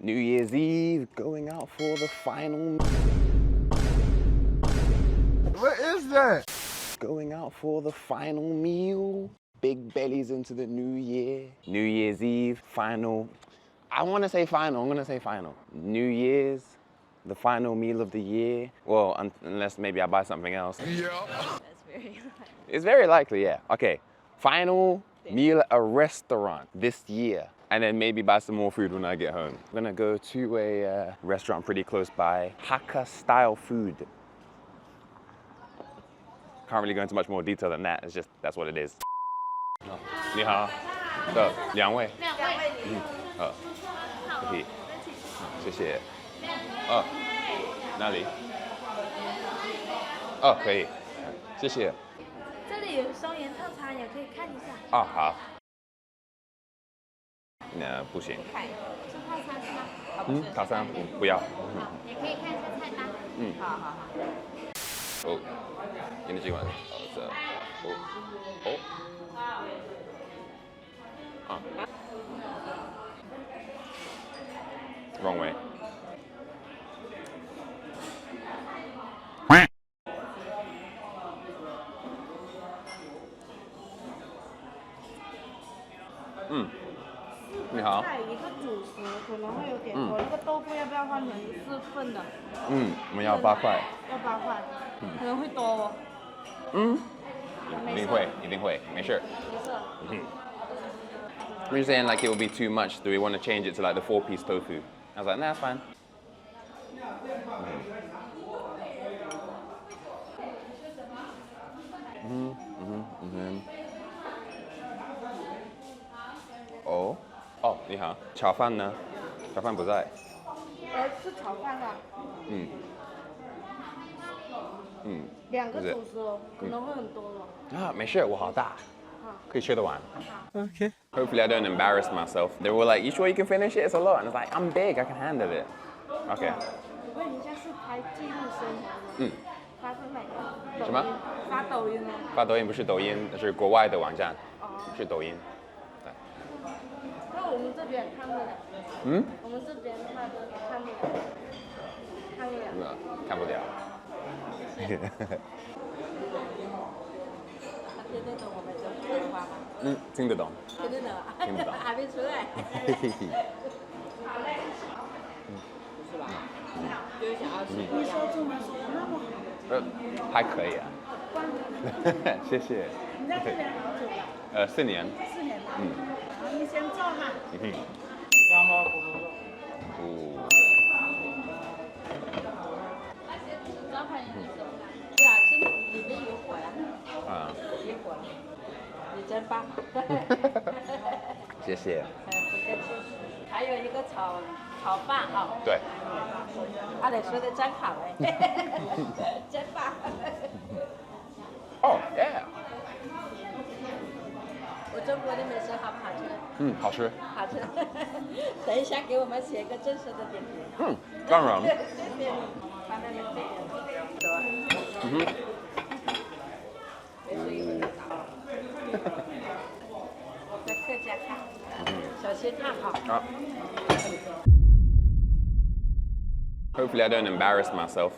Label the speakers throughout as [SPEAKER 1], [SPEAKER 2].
[SPEAKER 1] New Year's Eve, going out for the final.
[SPEAKER 2] What is that?
[SPEAKER 1] Going out for the final meal. Big bellies into the new year. New Year's Eve, final. I want to say final, I'm going to say final. New Year's, the final meal of the year. Well, unless maybe I buy something else.
[SPEAKER 2] Yeah.
[SPEAKER 3] That's very likely.
[SPEAKER 1] It's very likely, yeah. Okay, final meal at a restaurant this year. And then maybe buy some more food when I get home. I'm gonna go to a restaurant pretty close by. Hakka style food. Can't really go into much more detail than that. It's just, that's what it is. 你好，这两位。好，可以，谢谢。哦，哪里？哦，可以，谢谢。
[SPEAKER 3] 这里有双元套餐，也可以看一下。
[SPEAKER 1] 哦，好。那不行。
[SPEAKER 3] 是套餐是吗？
[SPEAKER 1] 套餐不要。
[SPEAKER 3] 也可以看一下菜单。好。
[SPEAKER 1] 哦，给你几碗？这，哦。啊。Wrong way. Mm. 你好。
[SPEAKER 4] 菜一个主食可能会有点多，那个豆腐要不要换成4份的？
[SPEAKER 1] 我们要8块。
[SPEAKER 4] 要8块，可能会多哦。
[SPEAKER 1] 一定会，没事。
[SPEAKER 4] 没事。
[SPEAKER 1] We're saying like it would be too much. Do we want to change it to like the 4-piece tofu? I was like, nah, that's fine. Oh, 你好，炒饭呢？炒饭不在。
[SPEAKER 4] 是炒饭啊。2个主食哦，可能会很多了。
[SPEAKER 1] 啊，没事，我好大，可以吃得完。
[SPEAKER 2] Okay.
[SPEAKER 1] Hopefully I don't embarrass myself. They were like, you sure you can finish it? It's a lot. And I was like, I'm big, I can handle it. Okay.
[SPEAKER 4] 我问一下，是拍纪录生活吗？发在哪个？
[SPEAKER 1] 什么？
[SPEAKER 4] 发抖音吗？
[SPEAKER 1] 发抖音不是抖音，是国外的网站，是抖音。对。
[SPEAKER 4] 那我们这边看不了。我们这边看不了。
[SPEAKER 1] 看不了。
[SPEAKER 3] 听得懂我们的普通话吗？
[SPEAKER 1] 听得懂。
[SPEAKER 3] 听得懂。
[SPEAKER 1] 听不懂。
[SPEAKER 3] 还没出来。是吧？就是想要吃。
[SPEAKER 4] 你说中文说的那么好。
[SPEAKER 1] 还可以啊。谢谢。
[SPEAKER 4] 你在这边好久了
[SPEAKER 1] ？4年。
[SPEAKER 4] 4年了。好，你先坐哈。
[SPEAKER 3] 招牌对啊，是里面有火呀。有火。你真棒。
[SPEAKER 1] 谢谢。
[SPEAKER 3] 不客气。还有一个炒饭啊。
[SPEAKER 1] 对。
[SPEAKER 3] 阿磊说的真好哎，真棒。
[SPEAKER 1] 哦，yeah。
[SPEAKER 3] 我中国的美食好不好吃？
[SPEAKER 1] 好吃。
[SPEAKER 3] 好吃。等一下给我们写一个正式的点评。
[SPEAKER 1] 当然。
[SPEAKER 3] 谢谢你。放在这边。没事一会儿再找。在客家看。小心烫好。
[SPEAKER 1] Hopefully I don't embarrass myself.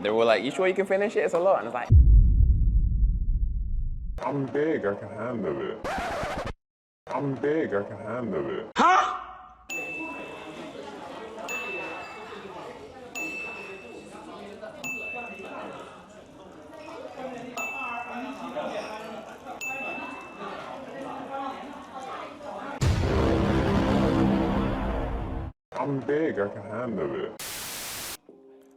[SPEAKER 1] They were like, you sure you can finish it? It's a lot. And I was like,
[SPEAKER 2] I'm big, I can handle it. I'm big, I can handle it. I'm big, I can handle it.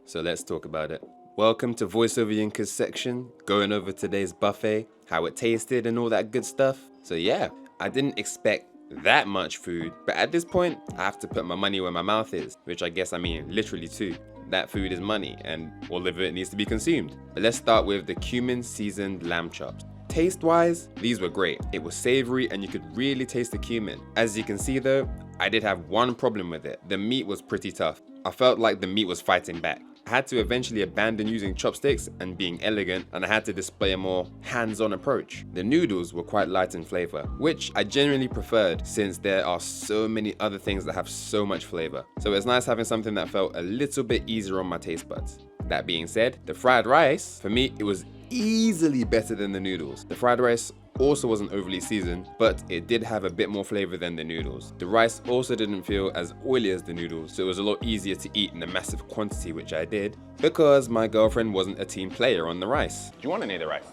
[SPEAKER 1] So let's talk about it. Welcome to VoiceOver Yinka's section, going over today's buffet, how it tasted and all that good stuff. So yeah, I didn't expect that much food, but at this point, I have to put my money where my mouth is, which I guess I mean literally too. That food is money and all of it needs to be consumed. But let's start with the cumin seasoned lamb chops. Taste-wise, these were great. It was savory and you could really taste the cumin. As you can see though, I did have one problem with it. The meat was pretty tough. I felt like the meat was fighting back. I had to eventually abandon using chopsticks and being elegant, and I had to display a more hands-on approach. The noodles were quite light in flavor, which I genuinely preferred since there are so many other things that have so much flavor. So it's nice having something that felt a little bit easier on my taste buds. That being said, the fried rice, for me, it was easily better than the noodles. The fried rice also wasn't overly seasoned, but it did have a bit more flavor than the noodles. The rice also didn't feel as oily as the noodles, so it was a lot easier to eat in a massive quantity, which I did, because my girlfriend wasn't a team player on the rice. Do you want any of the rice?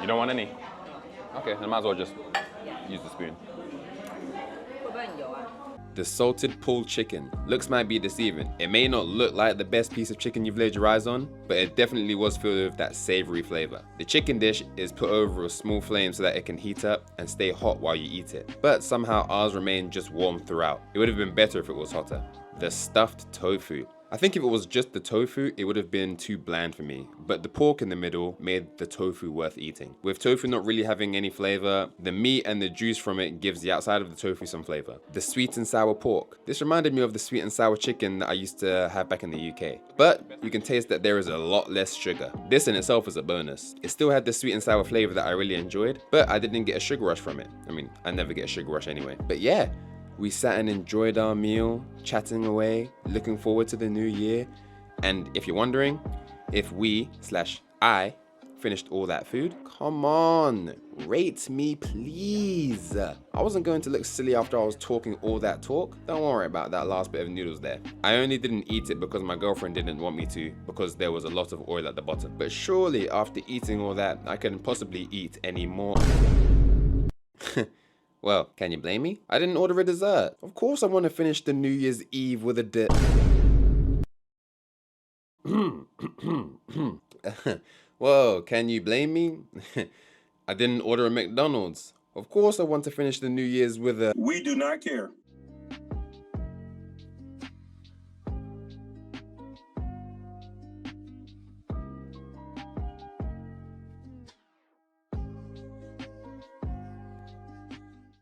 [SPEAKER 1] You don't want any? Okay, then I might as well just use the spoon. The salted pulled chicken. Looks might be deceiving. It may not look like the best piece of chicken you've laid your eyes on, but it definitely was filled with that savory flavor. The chicken dish is put over a small flame so that it can heat up and stay hot while you eat it. But somehow ours remained just warm throughout. It would have been better if it was hotter. The stuffed tofu. I think if it was just the tofu, it would have been too bland for me, but the pork in the middle made the tofu worth eating. With tofu not really having any flavor, the meat and the juice from it gives the outside of the tofu some flavor. The sweet and sour pork. This reminded me of the sweet and sour chicken that I used to have back in the UK. But you can taste that there is a lot less sugar. This in itself is a bonus. It still had the sweet and sour flavor that I really enjoyed, but I didn't get a sugar rush from it. I mean, I never get a sugar rush anyway. But yeah, we sat and enjoyed our meal, chatting away, looking forward to the new year. And if you're wondering if I finished all that food, come on, rate me please. I wasn't going to look silly after I was talking all that talk. Don't worry about that last bit of noodles there. I only didn't eat it because my girlfriend didn't want me to, because there was a lot of oil at the bottom. But surely after eating all that, I couldn't possibly eat any more. Well, can you blame me? I didn't order a dessert. Of course I want to finish the New Year's Eve with a dip. Whoa, can you blame me? I didn't order a McDonald's. Of course I want to finish the New Year's with a...
[SPEAKER 5] We do not care.